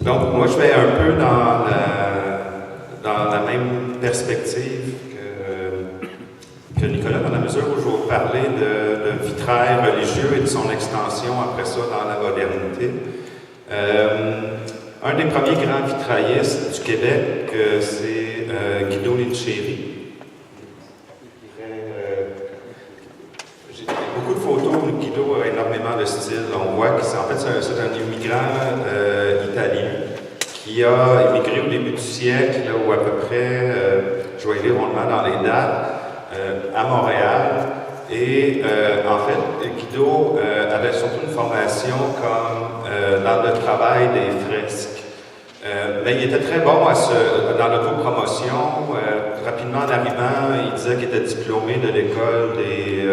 Donc, moi, je vais un peu dans la même perspective que Nicolas, dans la mesure où je vais vous parler de vitrail religieux et de son extension après ça dans la modernité. Un des premiers grands vitraillistes du Québec, c'est Guido Lincheri. J'ai beaucoup de photos où Guido a énormément de style. On voit que c'est un immigrant italien qui a immigré au début du siècle, là, ou à peu près, je vais y lire rondement dans les dates, à Montréal. Et en fait, Guido avait surtout une formation comme dans le travail des fresques. Mais il était très bon dans l'autopromotion. Rapidement en arrivant, il disait qu'il était diplômé de l'école des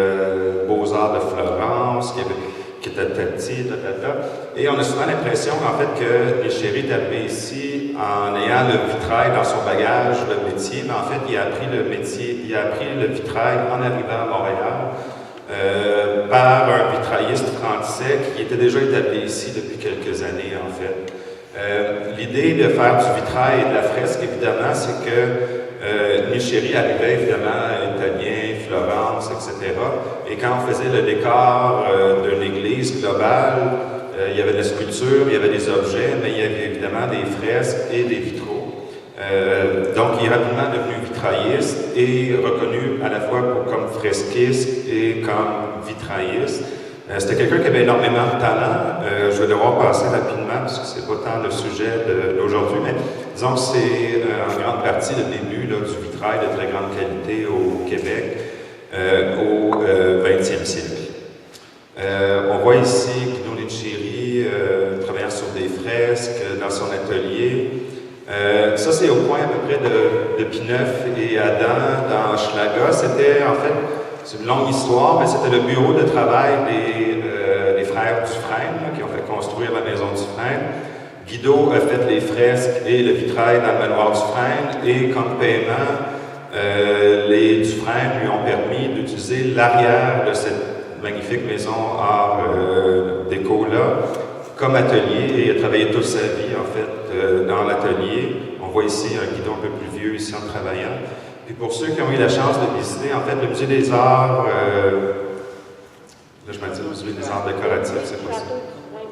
Beaux-Arts de Florence, qu'il était petit, Et on a souvent l'impression, en fait, que Lincheri est arrivé ici en ayant le vitrail dans son bagage de métier, mais en fait, il a appris le vitrail en arrivant à Montréal par un vitrailliste français qui était déjà établi ici depuis quelques années, en fait. L'idée de faire du vitrail et de la fresque, évidemment, c'est que Lincheri arrivait évidemment italien, Florence, etc. Et quand on faisait le décor d'une église globale, il y avait de la sculpture, il y avait des objets, mais il y avait évidemment des fresques et des vitraux. Donc, il est rapidement devenu vitrailliste et reconnu à la fois comme fresquiste et comme vitrailliste. C'était quelqu'un qui avait énormément de talent. Je vais devoir passer rapidement parce que c'est pas tant le sujet d'aujourd'hui, mais disons que c'est en grande partie le début là, du vitrail de très grande qualité au Québec au 20e siècle. On voit ici Guido Lincheri travaillant sur des fresques dans son atelier. Ça, c'est au coin à peu près de Pineuf et Adam dans Hochelaga. C'était en fait, c'est une longue histoire, mais c'était le bureau de travail des frères Dufresne là, qui ont fait construire la maison Dufresne. Guido a fait les fresques et le vitrail dans le manoir Dufresne et comme paiement, les Dufresne lui ont permis d'utiliser l'arrière de cette magnifique maison art déco-là comme atelier et il a travaillé toute sa vie en fait dans l'atelier. On voit ici un Guido un peu plus vieux ici en travaillant. Et pour ceux qui ont eu la chance de visiter, en fait, le Musée des Arts, là je me dis le Musée des Arts décoratifs, c'est pas ça.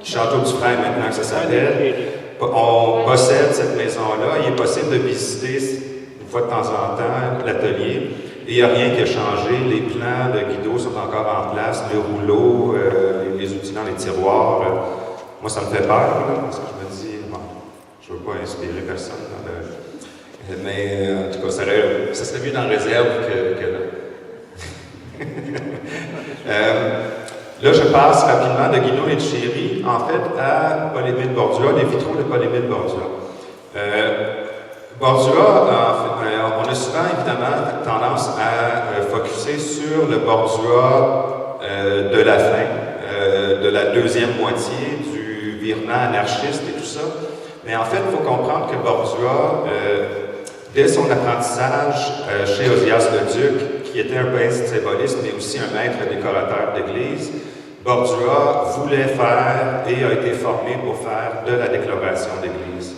Château Dufresne maintenant que ça s'appelle. On possède cette maison-là. Il est possible de visiter une fois de temps en temps l'atelier. Et il n'y a rien qui a changé. Les plans de Guido sont encore en place. Les rouleaux, les outils dans les tiroirs. Moi, ça me fait peur, là, parce que je me dis, bon, je ne veux pas inspirer personne. Mais en tout cas, ça serait mieux dans la réserve que là. Là, je passe rapidement de Guido Lincheri, en fait, à Paul-Émile Bordua, des vitraux de Paul-Émile Bordua. Bordua, on a souvent, évidemment, tendance à focusser sur le Bordua de la fin, de la deuxième moitié, du virement anarchiste et tout ça. Mais en fait, il faut comprendre que Bordua, dès son apprentissage chez Ozias Leduc, qui était un peintre symboliste, mais aussi un maître décorateur d'église, Bordua voulait faire et a été formé pour faire de la décoration d'église.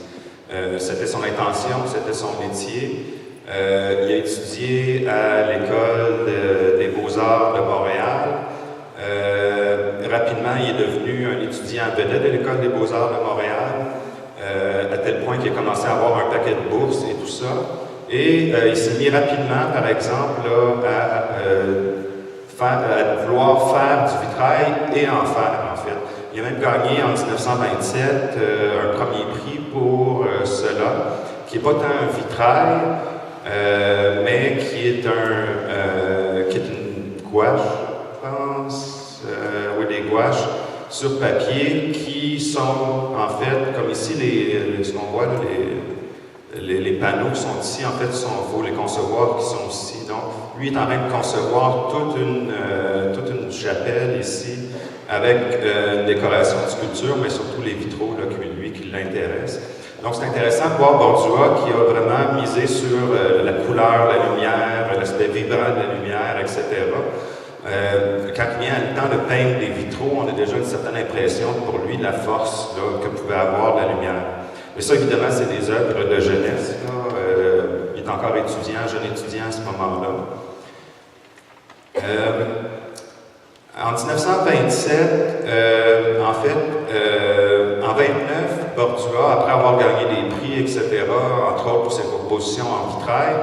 C'était son intention, c'était son métier. Il a étudié à l'école des Beaux-Arts de Montréal. Rapidement, il est devenu un étudiant vedette de l'école des Beaux-Arts de Montréal, à tel point qu'il a commencé à avoir un paquet de bourses et tout ça. Et il s'est mis rapidement, par exemple, là, à vouloir faire du vitrail et en faire, en fait. Il a même gagné en 1927 un premier prix pour cela, qui n'est pas tant un vitrail, mais qui est une gouache, je pense, oui, des gouaches sur papier qui sont, en fait, comme ici, ce qu'on voit, là, les panneaux qui sont ici, en fait, il faut les concevoir qui sont ici. Donc, lui est en train de concevoir toute une chapelle ici, avec une décoration de sculpture, mais surtout les vitraux là, qui l'intéressent. Donc, c'est intéressant de voir Bordua qui a vraiment misé sur la couleur, la lumière, l'aspect vibrant de la lumière, etc. Quand il vient le temps de peindre des vitraux, on a déjà une certaine impression pour lui de la force là, que pouvait avoir la lumière. Mais ça, évidemment, c'est des œuvres de jeunesse. Là. Il est encore étudiant, jeune étudiant à ce moment-là. En 1927, en fait, en 29, Bordua, après avoir gagné des prix, etc., entre autres pour ses propositions en vitrail,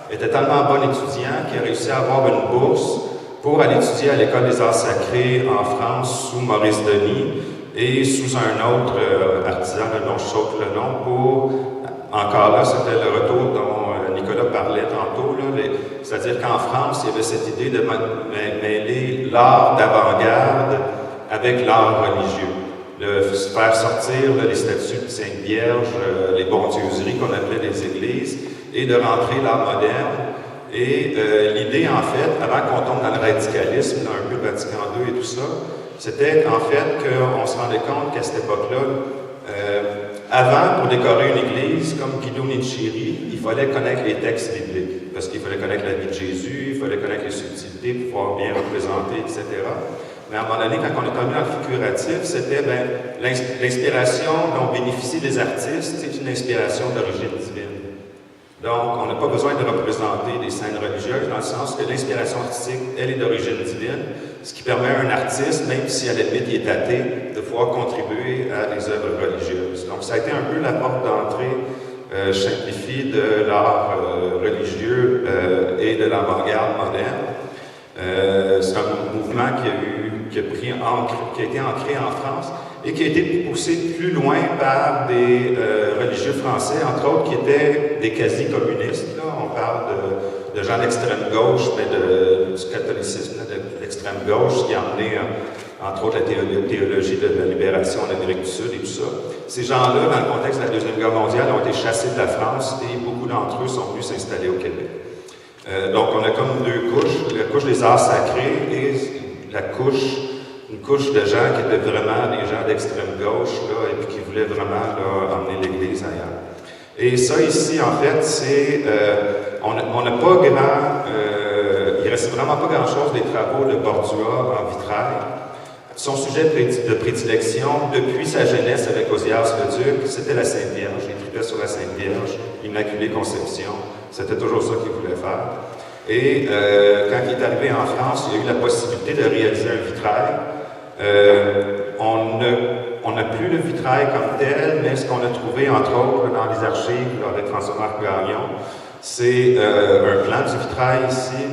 était tellement bon étudiant qu'il a réussi à avoir une bourse pour aller étudier à l'École des Arts Sacrés en France sous Maurice Denis et sous un autre artisan, dont je saute le nom, pour, encore là, c'était le retour dont Nicolas parlait tantôt, c'est-à-dire qu'en France, il y avait cette idée de mêler l'art d'avant-garde avec l'art religieux. De faire sortir les statues de Sainte Vierge, les bondieuseries qu'on appelait des églises, et de rentrer l'art moderne. Et l'idée, en fait, avant qu'on tombe dans le radicalisme, dans un peu Vatican II et tout ça, c'était en fait qu'on se rendait compte qu'à cette époque-là, avant, pour décorer une église, comme Guido Nicchiri, il fallait connaître les textes bibliques, parce qu'il fallait connaître la vie de Jésus, il fallait connaître les subtilités pour pouvoir bien représenter, etc. Mais à un moment donné, quand on est tombé dans le figuratif, c'était l'inspiration dont bénéficient les artistes, c'est une inspiration d'origine divine. Donc, on n'a pas besoin de représenter des scènes religieuses, dans le sens que l'inspiration artistique, elle est d'origine divine, ce qui permet à un artiste, même si à la limite il est athée, de pouvoir contribuer à des œuvres religieuses. Donc, ça a été un peu la porte d'entrée simplifiée de l'art religieux et de l'avant-garde moderne. C'est un mouvement qui a été ancré en France et qui a été poussé plus loin par des religieux français, entre autres, qui étaient des quasi-communistes. Là. On parle de gens d'extrême gauche, mais du catholicisme de l'extrême gauche, qui a emmené, entre autres, la théologie de la libération en Amérique du Sud et tout ça. Ces gens-là, dans le contexte de la Deuxième Guerre mondiale, ont été chassés de la France et beaucoup d'entre eux sont venus s'installer au Québec. Donc, on a comme deux couches, la couche des arts sacrés et une couche de gens qui étaient vraiment des gens d'extrême gauche, là, et puis qui voulaient vraiment là, emmener l'Église ailleurs. Et ça, ici, en fait, c'est... on n'a pas grand... il ne reste vraiment pas grand-chose des travaux de Bordua en vitrail. Son sujet de prédilection, depuis sa jeunesse avec Ozias le Duc, c'était la Sainte Vierge. Il tripait sur la Sainte Vierge, Immaculée Conception. C'était toujours ça qu'il voulait faire. Et quand il est arrivé en France, il a eu la possibilité de réaliser un vitrail. On n'a plus le vitrail comme tel, mais ce qu'on a trouvé, entre autres, dans les archives avec François-Marc Gagnon, c'est un plan du vitrail ici,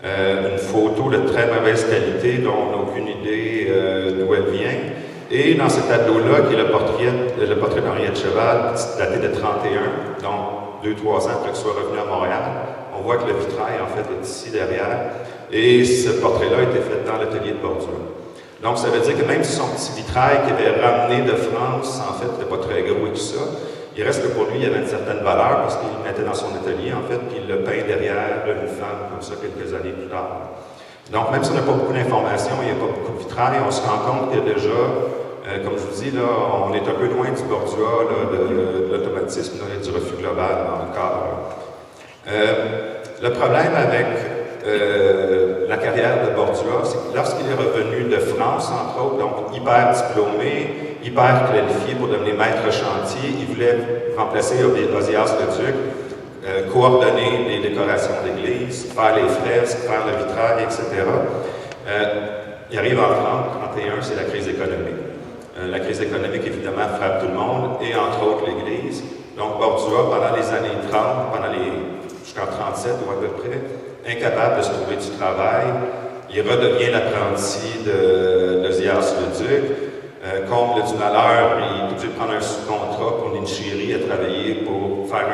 une photo de très mauvaise qualité dont on n'a aucune idée d'où elle vient. Et dans ce tableau-là, qui est le portrait d'Henriette Cheval, daté de 1931, donc 2-3 ans après qu'il soit revenu à Montréal, on voit que le vitrail, en fait, est ici derrière. Et ce portrait-là a été fait dans l'atelier de Bordua. Donc, ça veut dire que même si son petit vitrail qu'il avait ramené de France, en fait, n'était pas très gros et tout ça, il reste que pour lui, il avait une certaine valeur parce qu'il le mettait dans son atelier, en fait, puis il le peint derrière une femme, comme ça, quelques années plus tard. Donc, même si on n'a pas beaucoup d'informations, il n'y a pas beaucoup de vitrail, on se rend compte que déjà, comme je vous dis, là, on est un peu loin du Bordua, là, de l'automatisme et du refus global encore. Le problème avec la carrière de Bordua, c'est que lorsqu'il est revenu de France, entre autres, donc hyper diplômé, hyper qualifié pour devenir maître chantier, il voulait remplacer Ozias le Duc, coordonner les décorations d'église, faire les fresques, faire le vitrail, etc. Il arrive en 1931, c'est la crise économique. La crise économique, évidemment, frappe tout le monde, et entre autres l'Église. Donc, Bordua, pendant les années 30, jusqu'en 1937 ou à peu près, incapable de se trouver du travail, il redevient l'apprenti d'Ozias le Duc. Comble du malheur, il est obligé de prendre un sous-contrat pour Nicchiri à travailler pour faire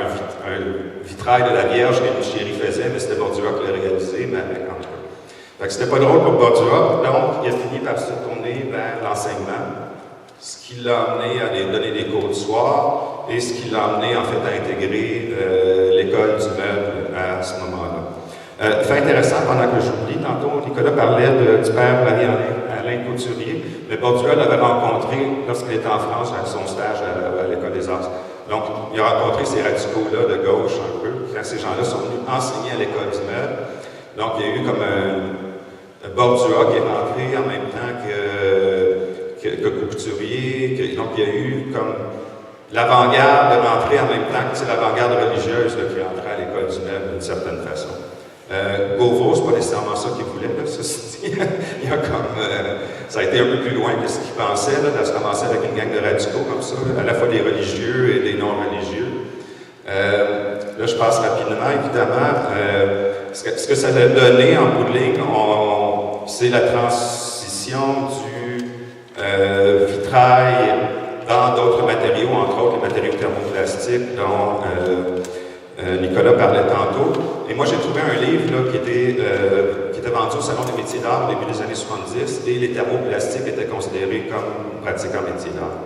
un vitrail de la Vierge que Nicchiri faisait, mais c'était Bordua qui l'a réalisé, mais avec entre eux. Fait que c'était pas drôle pour Bordua, donc il a fini par se tourner vers l'enseignement, ce qui l'a amené à aller donner des cours du soir et ce qui l'a amené en fait à intégrer l'école du meuble à ce moment-là. Fait intéressant, pendant que j'oublie, tantôt Nicolas parlait du père Marie-Alain Couturier, mais Bordua l'avait rencontré lorsqu'il était en France à son stage à l'École des Arts. Donc, il a rencontré ces radicaux-là de gauche un peu, quand ces gens-là sont venus enseigner à l'École du meuble. Donc, il y a eu comme un Bordua qui est rentré en même temps que Couturier. Donc, il y a eu comme l'avant-garde de rentrer en même temps que c'est l'avant-garde religieuse là, qui rentrait à l'école du meuble d'une certaine façon. Gauvreau, c'est pas nécessairement ça qu'il voulait, là, ceci dit. Il y a comme, ça a été un peu plus loin que ce qu'il pensait, là, de se ramasser avec une gang de radicaux comme ça, à la fois des religieux et des non-religieux. Là, je passe rapidement, évidemment. Ce que ça a donné en bout de ligne, c'est la transition du vitrail dans d'autres matériaux, entre autres les matériaux thermoplastiques dont Nicolas parlait tantôt. Et moi, j'ai trouvé un livre là, qui était vendu au Salon des métiers d'art au début des années 70, et les thermoplastiques étaient considérés comme pratiques en métier d'art.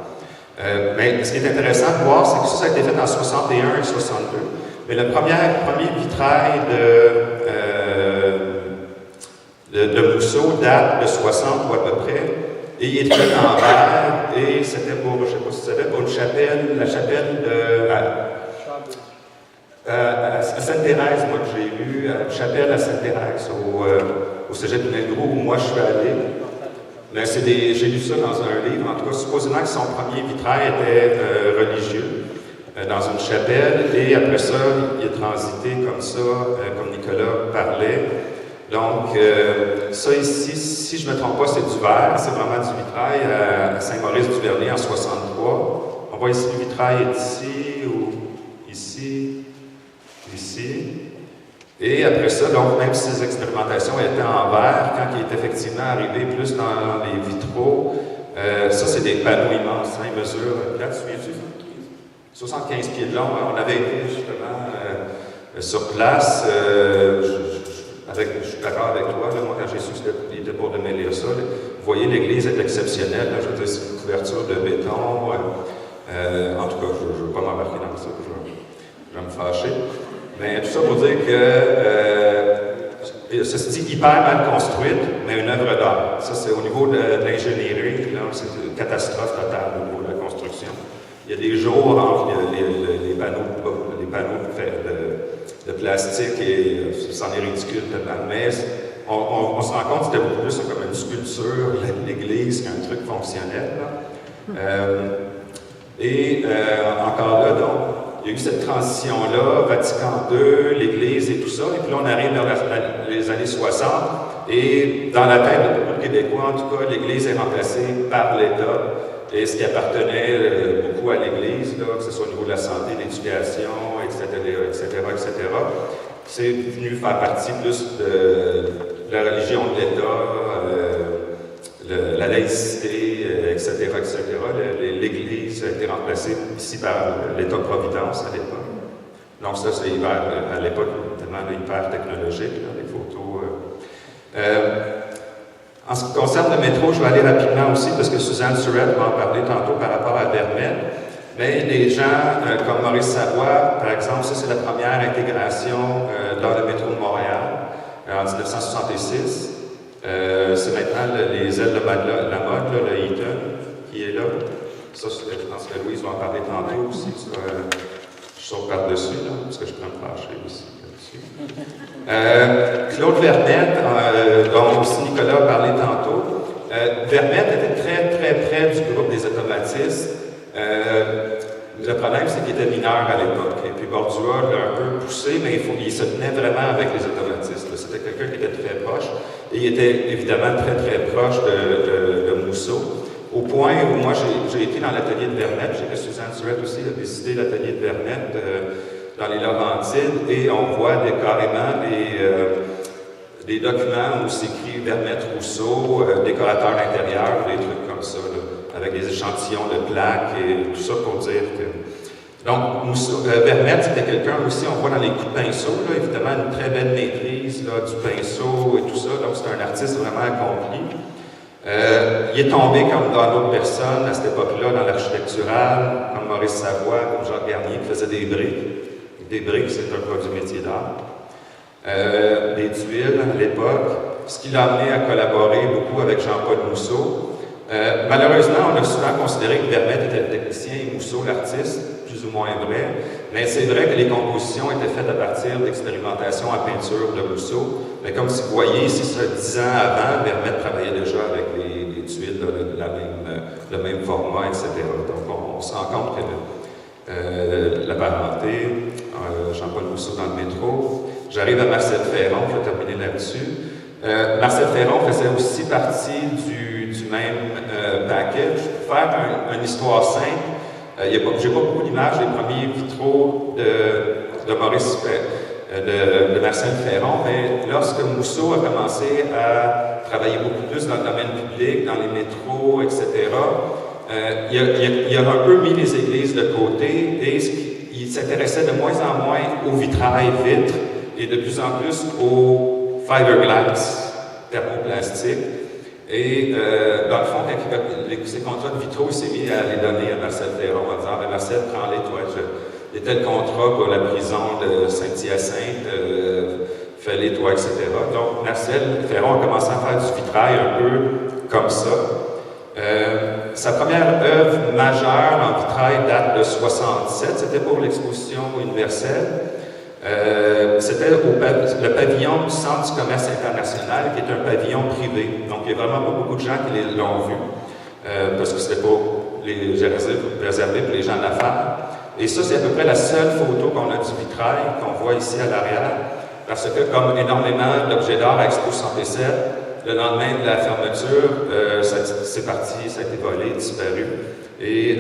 Mais ce qui est intéressant de voir, c'est que ça a été fait en 61 et 62. Mais le premier vitrail de Mousseau date de 60 ou à peu près, et il est fait en verre, et c'était pour, je ne sais pas si vous savez, pour une chapelle, la chapelle à Sainte-Thérèse, moi, que j'ai vu, une chapelle à Sainte-Thérèse, au cégep de Mildreau, où moi je suis allé. Mais j'ai lu ça dans un livre, en tout cas, supposément que son premier vitrail était religieux, dans une chapelle, et après ça, il est transité comme ça, comme Nicolas parlait. Donc, ça ici, si je ne me trompe pas, c'est du verre, c'est vraiment du vitrail à Saint-Maurice-du-Vernet en 63. On voit ici le vitrail est ici, ou ici, ici. Et après ça, donc, même si ces expérimentations étaient en verre, quand il est effectivement arrivé plus dans les vitraux, ça, c'est des panneaux immenses, hein, ils mesurent, là, tu souviens-tu? 75 pieds de long, hein, on avait été justement sur place, je suis d'accord avec toi, là, moi quand j'ai su qu'il était pour démêler ça, là, vous voyez l'église est exceptionnelle, là, je veux dire, c'est une couverture de béton, en tout cas, je ne veux pas m'embarquer dans ça, je vais me fâcher. Mais tout ça pour dire que ceci dit hyper mal construite, mais une œuvre d'art. Ça, c'est au niveau de l'ingénierie, c'est une catastrophe totale au niveau de la construction. Il y a des jours entre les panneaux de plastique et c'en est ridicule tellement. Mais on se rend compte que c'était beaucoup plus comme une sculpture, l'église, qu'un truc fonctionnel. Encore là, donc, il y a eu cette transition-là, Vatican II, l'Église et tout ça, et puis là, on arrive vers les années 60, et dans la tête de beaucoup de Québécois, en tout cas, l'Église est remplacée par l'État, et ce qui appartenait beaucoup à l'Église, que ce soit au niveau de la santé, de l'éducation, etc., c'est venu faire partie plus de la religion de l'État, la laïcité, etc. L'Église a été remplacée ici par l'État-providence à l'époque. Donc ça, c'est à l'époque tellement hyper technologique, là, les photos. En ce qui concerne le métro, je vais aller rapidement aussi, parce que Suzanne Surette va en parler tantôt par rapport à Vermette. Mais des gens comme Maurice Savoie, par exemple, ça c'est la première intégration dans le métro de Montréal en 1966. C'est maintenant les ailes de la mode, là, le Eaton, qui est là. Ça, je pense que Louise va en parler tantôt aussi. Je saute par-dessus, là, parce que je peux me fâcher aussi là-dessus. Claude Vermette, dont aussi Nicolas a parlé tantôt. Vermette était très, très près du groupe des automatistes. Le problème, c'est qu'il était mineur à l'époque. Et puis Bordua l'a un peu poussé, mais il se tenait vraiment avec les automatistes. C'était quelqu'un qui était très proche. Et il était évidemment très, très proche de Mousseau. Au point où moi, j'ai été dans l'atelier de Vermette. J'ai que Suzanne Surette aussi a visité l'atelier de Vermette dans les Laurentides. Et on voit carrément des documents où s'écrit Vermette Rousseau, décorateur d'intérieur, des trucs comme ça, là, avec des échantillons de plaques et tout ça pour dire que... Donc, Vermette, c'était quelqu'un aussi, on voit dans les coups de pinceau, là, évidemment, une très belle maîtrise là, du pinceau et tout ça, donc c'est un artiste vraiment accompli. Il est tombé comme dans d'autres personnes à cette époque-là, dans l'architectural, comme Maurice Savoie, comme Jacques Garnier, qui faisait des briques. Des briques, c'est un produit métier d'art. Des tuiles à l'époque, ce qui l'a amené à collaborer beaucoup avec Jean-Paul Mousseau. Malheureusement, on a souvent considéré que Vermette était le technicien et Mousseau l'artiste, plus ou moins vrai, mais c'est vrai que les compositions étaient faites à partir d'expérimentations en peinture de Mousseau, mais comme si vous voyez ici, 10 ans avant, Vermette travaillait déjà avec les tuiles de le même format, etc. Donc on se rend compte que la parenté, Jean-Paul Rousseau dans le métro. J'arrive à Marcel Ferron, je vais terminer là-dessus. Marcel Ferron faisait aussi partie du même package. Pour faire une histoire simple, j'ai pas beaucoup d'images des premiers vitraux de Maurice de Marcel Ferron, mais lorsque Mousseau a commencé à travailler beaucoup plus dans le domaine public, dans les métros, etc., il a un peu mis les églises de côté et il s'intéressait de moins en moins au vitrail vitre et de plus en plus au fiberglass, thermoplastique. Et dans le fond, quand ces contrats de vitraux, il s'est mis à les donner à Marcel Ferron en disant Marcel, prends-les, toi, il y a tel contrat pour la prison de Saint-Hyacinthe, fais-les, toi, etc. Donc, Marcel Ferron a commencé à faire du vitrail un peu comme ça. Sa première œuvre majeure en vitrail date de 67, c'était pour l'exposition universelle. C'était le pavillon du Centre du commerce international, qui est un pavillon privé. Donc, il y a vraiment pas beaucoup de gens qui l'ont vu, parce que c'était pas réservé pour les gens d'affaires. Et ça, c'est à peu près la seule photo qu'on a du vitrail, qu'on voit ici à l'arrière, parce que, comme énormément d'objets d'art à Expo 67, le lendemain de la fermeture, c'est parti, ça a été volé, disparu. Et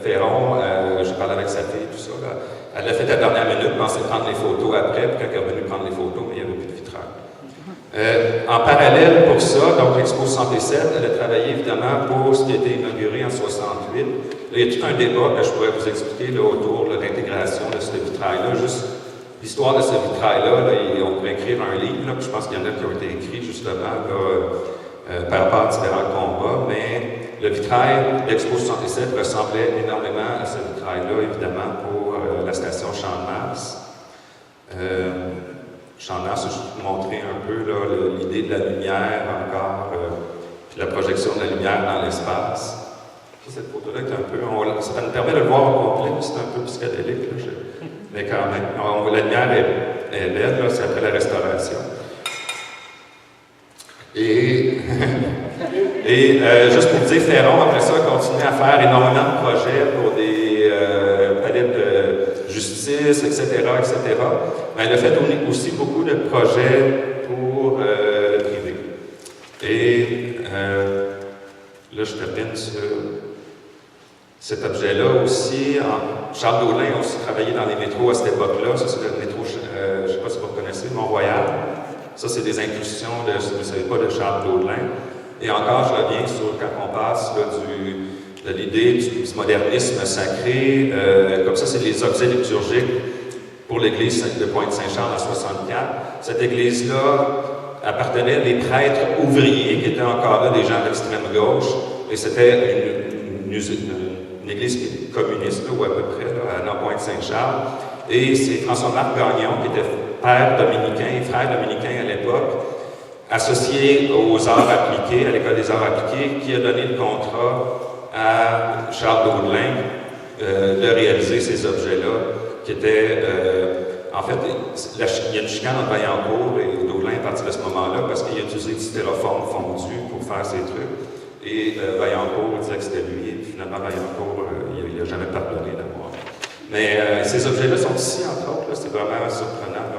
Ferron, je parlais avec sa fille, tout ça, là, elle l'a fait à la dernière minute, pensait prendre les photos après, puis quand elle est revenue prendre les photos, mais il n'y avait plus de vitrail. En parallèle pour ça, donc l'Expo 67, elle a travaillé évidemment pour ce qui a été inauguré en 68. Là, il y a tout un débat que je pourrais vous expliquer là, autour de l'intégration de ce vitrail-là. Juste l'histoire de ce vitrail-là, on pourrait écrire un livre, là, puis je pense qu'il y en a qui ont été écrits justement là, par rapport à différents combats, mais le vitrail d'Expo 67 ressemblait énormément à ce vitrail-là, évidemment, pour la station Champ-de-Mars. Champ-de-Mars, je vais vous montrer un peu l'idée de la lumière encore, puis la projection de la lumière dans l'espace. Cette photo-là est un peu, ça nous permet de le voir au complet, c'est un peu psychédélique, là, mais quand même, la lumière est belle, c'est après la restauration. Et juste pour vous dire, Ferron, après ça, a continué à faire énormément de projets pour des palettes de justice, etc., etc. Mais elle a fait aussi beaucoup de projets pour le privé. Et là, je termine sur cet objet-là aussi. Charles Daudlin a aussi travaillé dans les métros à cette époque-là. Ça, c'est le métro, je ne sais pas si vous connaissez, Mont-Royal. Ça, c'est des inclusions si vous ne savez pas, de Charles Daudlin. Et encore, je reviens sur quand on passe là, de l'idée du modernisme sacré. Comme ça, c'est les objets liturgiques pour l'église de Pointe-Saint-Charles en 64. Cette église-là appartenait à des prêtres ouvriers qui étaient encore là, des gens d'extrême gauche. Et c'était une église communiste, là, ou à peu près, là, à Pointe-Saint-Charles. Et c'est François-Marc Gagnon, qui était père dominicain, frère dominicain à l'époque, associé aux arts appliqués, à l'École des arts appliqués, qui a donné le contrat à Charles Daudlin de réaliser ces objets-là, qui étaient... en fait, il y a une chicane entre Vaillancourt et Daudlin à partir de ce moment-là, parce qu'il a utilisé du styrofoam fondu pour faire ces trucs. Et Vaillancourt disait que c'était lui, et finalement, Vaillancourt, il n'a jamais pardonné d'avoir. Mais ces objets-là sont ici, entre autres, c'est vraiment surprenant.